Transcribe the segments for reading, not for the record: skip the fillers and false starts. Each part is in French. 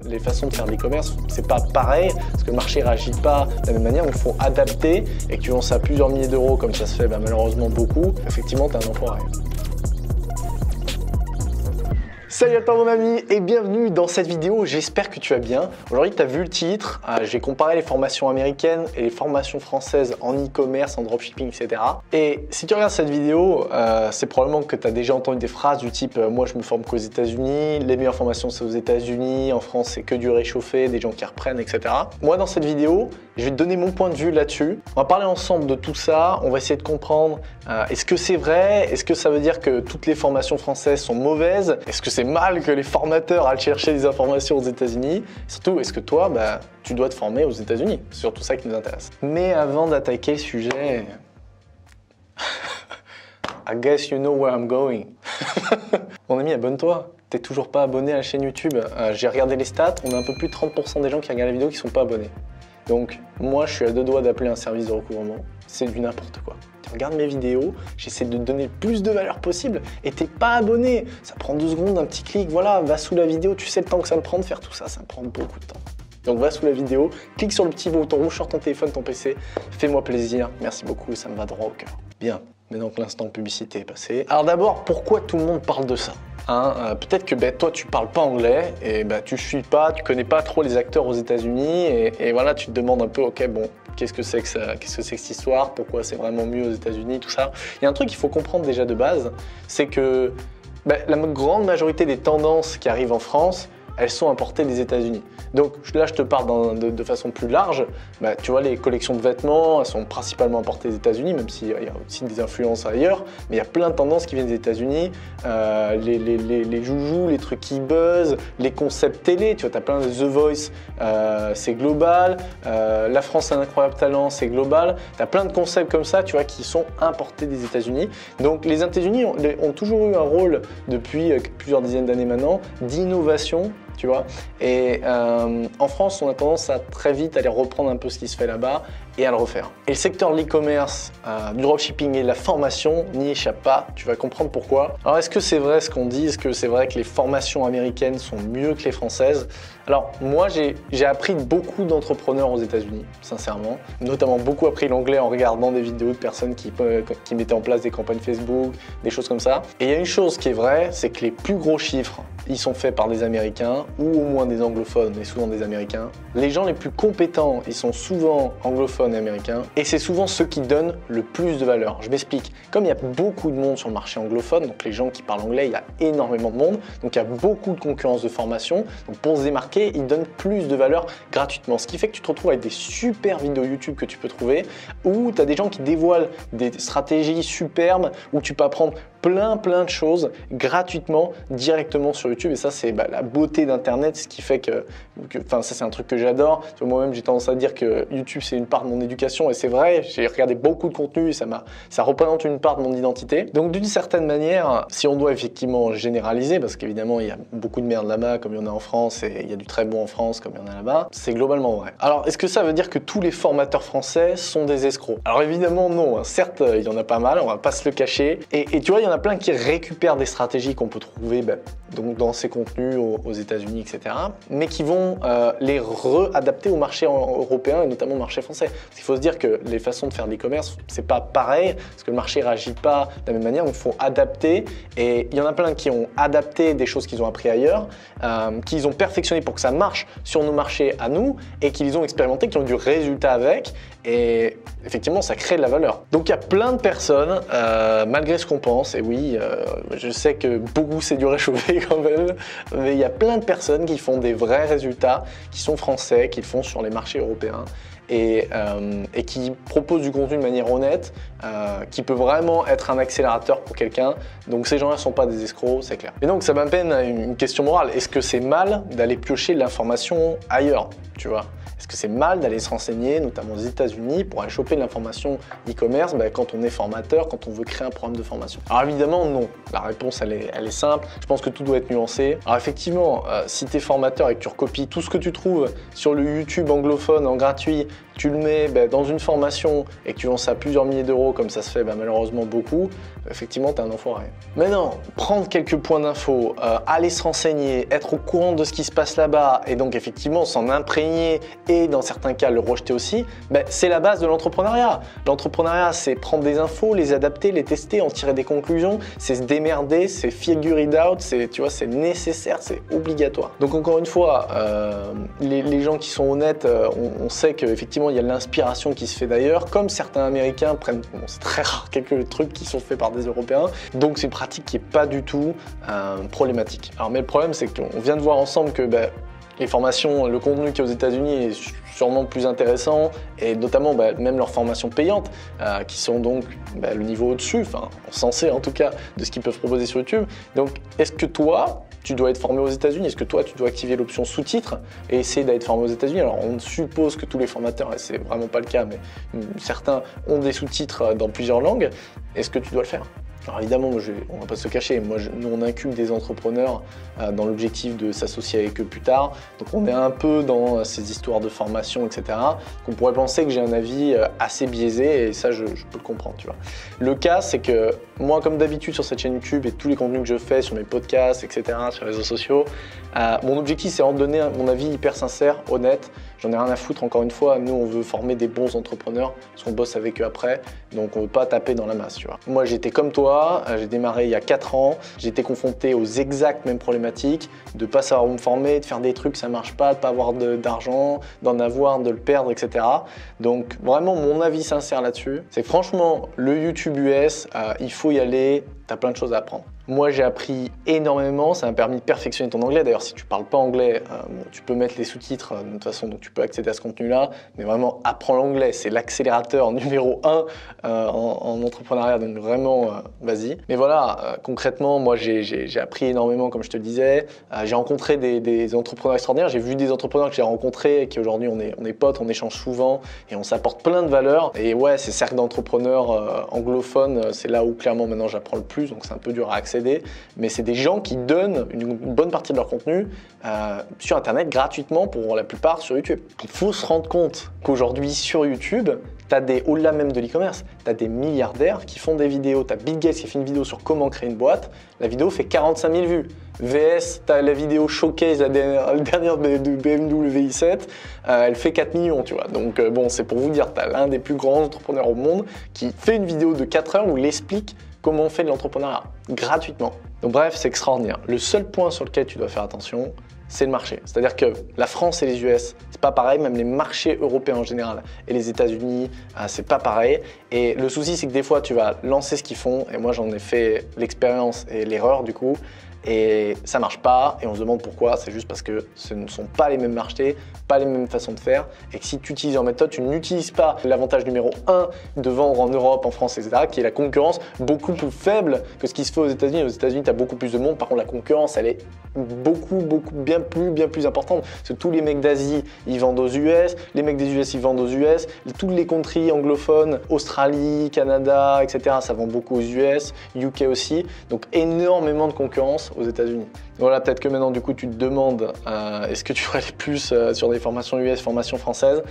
Les façons de faire de l'e-commerce, c'est pas pareil, parce que le marché réagit pas de la même manière, donc il faut adapter, et que tu lances à plusieurs milliers d'euros, comme ça se fait malheureusement beaucoup, effectivement, tu as un enfoiré. Salut à toi mon ami et bienvenue dans cette vidéo, j'espère que tu vas bien. Aujourd'hui tu as vu le titre, j'ai comparé les formations américaines et les formations françaises en e-commerce, en dropshipping, etc. Et si tu regardes cette vidéo, c'est probablement que tu as déjà entendu des phrases du type moi je me forme qu'aux États-Unis, les meilleures formations c'est aux États-Unis, en France c'est que du réchauffé, des gens qui reprennent, etc. Moi dans cette vidéo, je vais te donner mon point de vue là-dessus. On va parler ensemble de tout ça, on va essayer de comprendre est-ce que c'est vrai, est-ce que ça veut dire que toutes les formations françaises sont mauvaises, est-ce que c'est mal que les formateurs aillent chercher des informations aux États-Unis. Surtout, est-ce que toi, tu dois te former aux États-Unis? C'est surtout ça qui nous intéresse. Mais avant d'attaquer le sujet, I guess you know where I'm going. Mon ami, abonne-toi. T'es toujours pas abonné à la chaîne YouTube. J'ai regardé les stats, on a un peu plus de 30% des gens qui regardent la vidéo qui sont pas abonnés. Donc, moi, je suis à deux doigts d'appeler un service de recouvrement. C'est du n'importe quoi. Tu regardes mes vidéos, j'essaie de te donner le plus de valeur possible et t'es pas abonné. Ça prend 2 secondes, un petit clic, voilà, va sous la vidéo, tu sais le temps que ça me prend de faire tout ça, ça me prend beaucoup de temps. Donc va sous la vidéo, clique sur le petit bouton rouge sur ton téléphone, ton PC, fais-moi plaisir, merci beaucoup, ça me va droit au cœur. Bien, maintenant que l'instant publicité est passé. Alors d'abord, pourquoi tout le monde parle de ça? Peut-être que toi tu parles pas anglais et tu suis pas, tu connais pas trop les acteurs aux États-Unis et voilà, tu te demandes un peu, ok bon, qu'est-ce que c'est que ça, qu'est-ce que c'est que cette histoire, pourquoi c'est vraiment mieux aux États-Unis, tout ça. Il y a un truc qu'il faut comprendre déjà de base, c'est que la grande majorité des tendances qui arrivent en France, elles sont importées des États-Unis. Donc là, je te parle de façon plus large. Tu vois, les collections de vêtements, elles sont principalement importées des États-Unis, même s'il y a aussi des influences ailleurs. Mais il y a plein de tendances qui viennent des États-Unis. Les joujoux, les trucs qui buzzent, les concepts télé. Tu vois, tu as plein de The Voice, c'est global. La France a un incroyable talent, c'est global. Tu as plein de concepts comme ça, tu vois, qui sont importés des États-Unis. Donc les États-Unis ont toujours eu un rôle, depuis plusieurs dizaines d'années maintenant, d'innovation. Tu vois, et en France, on a tendance à très vite aller reprendre un peu ce qui se fait là-bas et à le refaire. Et le secteur de l'e-commerce, du dropshipping et de la formation n'y échappe pas. Tu vas comprendre pourquoi. Alors, est-ce que c'est vrai ce qu'on dit? Est-ce que c'est vrai que les formations américaines sont mieux que les françaises? Alors, moi, j'ai appris beaucoup d'entrepreneurs aux États-Unis, sincèrement. Notamment beaucoup appris l'anglais en regardant des vidéos de personnes qui mettaient en place des campagnes Facebook, des choses comme ça. Et il y a une chose qui est vraie, c'est que les plus gros chiffres, ils sont faits par des Américains ou au moins des anglophones, mais souvent des Américains. Les gens les plus compétents, ils sont souvent anglophones et américains. Et c'est souvent ceux qui donnent le plus de valeur. Je m'explique. Comme il y a beaucoup de monde sur le marché anglophone, donc les gens qui parlent anglais, il y a énormément de monde. Donc il y a beaucoup de concurrence de formation. Donc pour se démarquer, ils donnent plus de valeur gratuitement. Ce qui fait que tu te retrouves avec des super vidéos YouTube que tu peux trouver où tu as des gens qui dévoilent des stratégies superbes où tu peux apprendre plein de choses gratuitement directement sur YouTube. Et ça, c'est la beauté d'Internet, ce qui fait que ça, c'est un truc que j'adore. Moi-même, j'ai tendance à dire que YouTube, c'est une part de mon éducation. Et c'est vrai, j'ai regardé beaucoup de contenu et ça représente une part de mon identité. Donc, d'une certaine manière, si on doit effectivement généraliser, parce qu'évidemment, il y a beaucoup de merde là-bas, comme il y en a en France, et il y a du très bon en France, comme il y en a là-bas, c'est globalement vrai. Alors, est-ce que ça veut dire que tous les formateurs français sont des escrocs? Alors, évidemment, non. Certes, il y en a pas mal, on va pas se le cacher. Et tu vois, il y en a plein qui récupèrent des stratégies qu'on peut trouver donc dans ces contenus aux États-Unis, etc. mais qui vont les réadapter au marché européen et notamment au marché français. Parce qu'il faut se dire que les façons de faire de l'e-commerce, c'est pas pareil, parce que le marché réagit pas de la même manière, donc il faut adapter. Et il y en a plein qui ont adapté des choses qu'ils ont appris ailleurs, qu'ils ont perfectionné pour que ça marche sur nos marchés à nous, et qu'ils ont expérimenté, qui ont du résultat avec. Et effectivement, ça crée de la valeur. Donc il y a plein de personnes, malgré ce qu'on pense, et oui, je sais que beaucoup c'est du réchauffé quand même, mais il y a plein de personnes qui font des vrais résultats, qui sont français, qui le font sur les marchés européens et qui proposent du contenu de manière honnête, qui peut vraiment être un accélérateur pour quelqu'un. Donc ces gens-là ne sont pas des escrocs, c'est clair. Et donc ça m'amène à une question morale. Est-ce que c'est mal d'aller piocher de l'information ailleurs, tu vois? Est-ce que c'est mal d'aller se renseigner, notamment aux États-Unis, pour aller choper de l'information e-commerce quand on est formateur, quand on veut créer un programme de formation? Alors évidemment, non. La réponse, elle est simple. Je pense que tout doit être nuancé. Alors effectivement, si tu es formateur et que tu recopies tout ce que tu trouves sur le YouTube anglophone en gratuit, tu le mets dans une formation et que tu vends ça à plusieurs milliers d'euros, comme ça se fait malheureusement beaucoup, effectivement, tu es un enfoiré. Maintenant, prendre quelques points d'info, aller se renseigner, être au courant de ce qui se passe là-bas et donc effectivement s'en imprégner et dans certains cas le rejeter aussi, c'est la base de l'entrepreneuriat. L'entrepreneuriat, c'est prendre des infos, les adapter, les tester, en tirer des conclusions, c'est se démerder, c'est figure it out, c'est nécessaire, c'est obligatoire. Donc encore une fois, les gens qui sont honnêtes, on sait qu'effectivement il y a l'inspiration qui se fait d'ailleurs, comme certains Américains prennent, c'est très rare, quelques trucs qui sont faits par des Européens, donc c'est une pratique qui n'est pas du tout problématique. Alors mais le problème c'est qu'on vient de voir ensemble que les formations, le contenu qui est aux États-Unis est sûrement plus intéressant et notamment même leurs formations payantes qui sont donc le niveau au-dessus, enfin censé en tout cas, de ce qu'ils peuvent proposer sur YouTube. Donc est-ce que toi, tu dois être formé aux États-Unis? Est-ce que toi, tu dois activer l'option sous-titres et essayer d'être formé aux États-Unis? Alors on suppose que tous les formateurs, et c'est vraiment pas le cas, mais certains ont des sous-titres dans plusieurs langues. Est-ce que tu dois le faire? Alors évidemment, on va pas se cacher, nous on incube des entrepreneurs dans l'objectif de s'associer avec eux plus tard, donc on est un peu dans ces histoires de formation, etc. On pourrait penser que j'ai un avis assez biaisé et ça je peux le comprendre, tu vois. Le cas c'est que moi comme d'habitude sur cette chaîne YouTube et tous les contenus que je fais sur mes podcasts, etc., sur les réseaux sociaux, mon objectif c'est de donner mon avis hyper sincère, honnête. J'en ai rien à foutre, encore une fois, nous on veut former des bons entrepreneurs parce qu'on bosse avec eux après, donc on ne veut pas taper dans la masse, tu vois. Moi j'étais comme toi, j'ai démarré il y a 4 ans, j'ai été confronté aux exactes mêmes problématiques, de ne pas savoir où me former, de faire des trucs ça marche pas, de ne pas avoir d'argent, d'en avoir, de le perdre, etc. Donc vraiment mon avis sincère là-dessus, c'est que franchement le YouTube US, il faut y aller, tu as plein de choses à apprendre. Moi, j'ai appris énormément, ça m'a permis de perfectionner ton anglais. D'ailleurs, si tu ne parles pas anglais, tu peux mettre les sous-titres de toute façon, donc tu peux accéder à ce contenu-là. Mais vraiment, apprends l'anglais, c'est l'accélérateur numéro 1 en entrepreneuriat, donc vraiment, vas-y. Mais voilà, concrètement, moi, j'ai appris énormément, comme je te le disais. J'ai rencontré des entrepreneurs extraordinaires, j'ai vu des entrepreneurs que j'ai rencontrés et qui aujourd'hui, on est potes, on échange souvent et on s'apporte plein de valeurs. Et ouais, ces cercles d'entrepreneurs anglophones, c'est là où clairement maintenant j'apprends le plus, donc c'est un peu dur à accéder. Mais c'est des gens qui donnent une bonne partie de leur contenu sur Internet gratuitement pour la plupart sur YouTube. Il faut se rendre compte qu'aujourd'hui sur YouTube, au-delà même de l'e-commerce, tu as des milliardaires qui font des vidéos. Tu as Bill Gates qui fait une vidéo sur comment créer une boîte. La vidéo fait 45 000 vues. VS, tu as la vidéo showcase, la dernière de BMW i7, elle fait 4 millions, tu vois. Donc bon, c'est pour vous dire, tu as l'un des plus grands entrepreneurs au monde qui fait une vidéo de 4 heures où il explique comment on fait de l'entrepreneuriat gratuitement. Donc bref, c'est extraordinaire. Le seul point sur lequel tu dois faire attention, c'est le marché. C'est-à-dire que la France et les US, c'est pas pareil, même les marchés européens en général et les États-Unis, c'est pas pareil. Et le souci, c'est que des fois, tu vas lancer ce qu'ils font, et moi j'en ai fait l'expérience et l'erreur du coup, et ça marche pas, et on se demande pourquoi. C'est juste parce que ce ne sont pas les mêmes marchés, pas les mêmes façons de faire, et que si tu utilises leur méthode, tu n'utilises pas l'avantage numéro 1 de vendre en Europe, en France, etc., qui est la concurrence beaucoup plus faible que ce qui se fait aux États-Unis. Aux États-Unis, tu as beaucoup plus de monde, par contre la concurrence, elle est bien plus importante. Parce que tous les mecs d'Asie, ils vendent aux US, les mecs des US, ils vendent aux US, tous les countries anglophones, Australie, Canada, etc., ça vend beaucoup aux US, UK aussi, donc énormément de concurrence aux États-Unis. Voilà, peut-être que maintenant, du coup, tu te demandes est-ce que tu ferais les plus sur des formations US, formations françaises.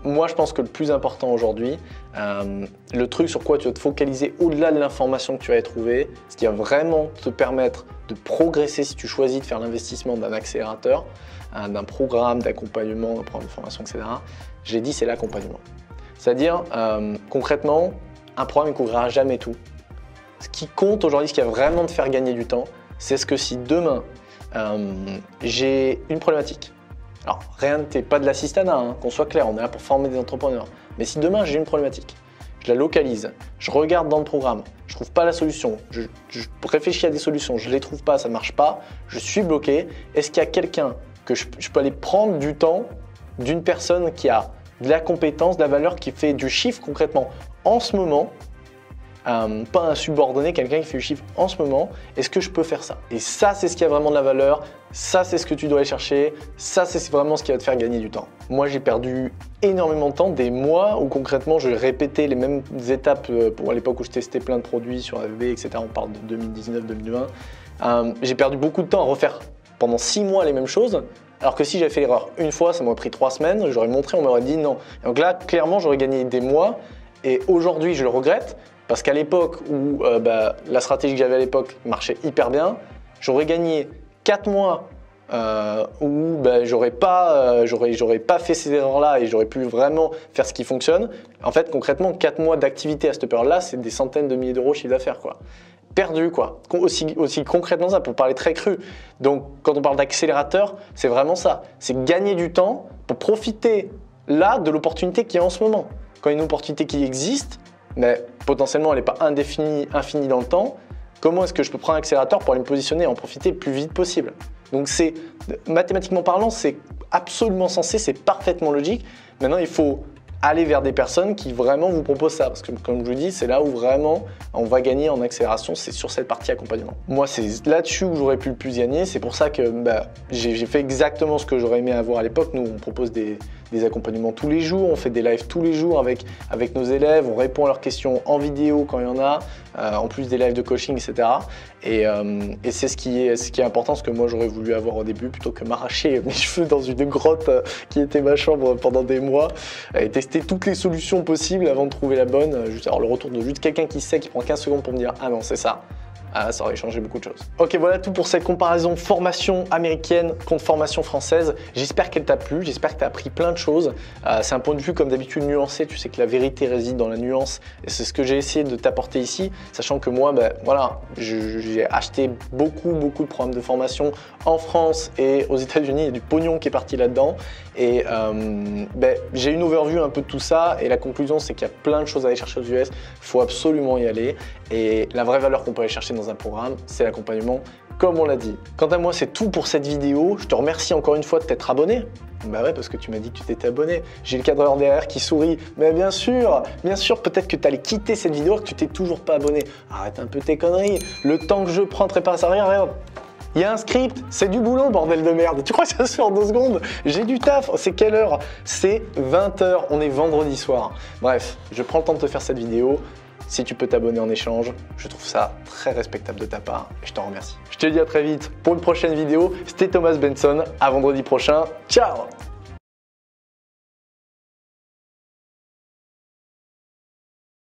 Moi, je pense que le plus important aujourd'hui, le truc sur quoi tu vas te focaliser au-delà de l'information que tu vas y trouver, ce qui va vraiment te permettre de progresser si tu choisis de faire l'investissement d'un accélérateur, d'un programme d'accompagnement, d'un programme de formation, etc. J'ai dit, c'est l'accompagnement. C'est-à-dire, concrètement, un programme ne couvrira jamais tout. Ce qui compte aujourd'hui, ce qui va vraiment te faire gagner du temps, c'est ce que si demain, j'ai une problématique. Alors, t'es pas de l'assistanat, hein, qu'on soit clair, on est là pour former des entrepreneurs. Mais si demain, j'ai une problématique, je la localise, je regarde dans le programme, je trouve pas la solution, je réfléchis à des solutions, je les trouve pas, ça marche pas, je suis bloqué, est-ce qu'il y a quelqu'un que je peux aller prendre du temps d'une personne qui a de la compétence, de la valeur, qui fait du chiffre concrètement en ce moment, pas un subordonné, quelqu'un qui fait du chiffre en ce moment, est-ce que je peux faire ça? Et ça, c'est ce qui a vraiment de la valeur, ça, c'est ce que tu dois aller chercher, ça, c'est vraiment ce qui va te faire gagner du temps. Moi, j'ai perdu énormément de temps, des mois où concrètement, je répétais les mêmes étapes pour à l'époque où je testais plein de produits sur AVB, etc. On parle de 2019-2020. J'ai perdu beaucoup de temps à refaire pendant 6 mois les mêmes choses, Alors que si j'avais fait l'erreur une fois, ça m'aurait pris 3 semaines, j'aurais montré, on m'aurait dit non. Et donc là, clairement, j'aurais gagné des mois. Et aujourd'hui, je le regrette parce qu'à l'époque où la stratégie que j'avais à l'époque marchait hyper bien, j'aurais gagné 4 mois où j'aurais pas fait ces erreurs-là et j'aurais pu vraiment faire ce qui fonctionne. En fait, concrètement, 4 mois d'activité à cette période-là, c'est des centaines de milliers d'euros de chiffre d'affaires, quoi. Perdu, quoi. Aussi concrètement ça, pour parler très cru. Donc, quand on parle d'accélérateur, c'est vraiment ça. C'est gagner du temps pour profiter là de l'opportunité qui est en ce moment. Quand il y a une opportunité qui existe, mais potentiellement elle n'est pas infinie dans le temps, comment est-ce que je peux prendre un accélérateur pour aller me positionner et en profiter le plus vite possible? Donc c'est, mathématiquement parlant, c'est absolument sensé, c'est parfaitement logique. Maintenant, il faut aller vers des personnes qui vraiment vous proposent ça. Parce que comme je vous dis, c'est là où vraiment on va gagner en accélération, c'est sur cette partie accompagnement. Moi, c'est là-dessus où j'aurais pu le plus gagner. C'est pour ça que j'ai fait exactement ce que j'aurais aimé avoir à l'époque. Nous, on propose des accompagnements tous les jours, on fait des lives tous les jours avec nos élèves, on répond à leurs questions en vidéo quand il y en a, en plus des lives de coaching, etc. Et c'est ce qui est important, ce que moi j'aurais voulu avoir au début, plutôt que m'arracher mes cheveux dans une grotte qui était ma chambre pendant des mois, et tester toutes les solutions possibles avant de trouver la bonne. Juste avoir le retour de juste quelqu'un qui sait, qui prend 15 secondes pour me dire « Ah non, c'est ça ». Ah, ça aurait changé beaucoup de choses. Ok, voilà tout pour cette comparaison formation américaine contre formation française. J'espère qu'elle t'a plu, j'espère que tu as appris plein de choses. C'est un point de vue comme d'habitude nuancé, tu sais que la vérité réside dans la nuance et c'est ce que j'ai essayé de t'apporter ici, sachant que moi, voilà, j'ai acheté beaucoup de programmes de formation en France et aux États-Unis, il y a du pognon qui est parti là-dedans et j'ai une overview un peu de tout ça et la conclusion c'est qu'il y a plein de choses à aller chercher aux US, il faut absolument y aller et la vraie valeur qu'on peut aller chercher dans un programme, c'est l'accompagnement, comme on l'a dit. Quant à moi, c'est tout pour cette vidéo. Je te remercie encore une fois de t'être abonné. Bah ouais, parce que tu m'as dit que tu t'étais abonné. J'ai le cadreur derrière qui sourit. Mais bien sûr, peut-être que tu allais quitter cette vidéo et que tu t'es toujours pas abonné. Arrête un peu tes conneries. Le temps que je prends de préparer ça, regarde. Il y a un script, c'est du boulot, bordel de merde. Tu crois que ça se fait en 2 secondes? J'ai du taf. C'est quelle heure? C'est 20h. On est vendredi soir. Bref, je prends le temps de te faire cette vidéo. Si tu peux t'abonner en échange, je trouve ça très respectable de ta part et je t'en remercie. Je te dis à très vite pour une prochaine vidéo. C'était Thomas Benson, à vendredi prochain. Ciao!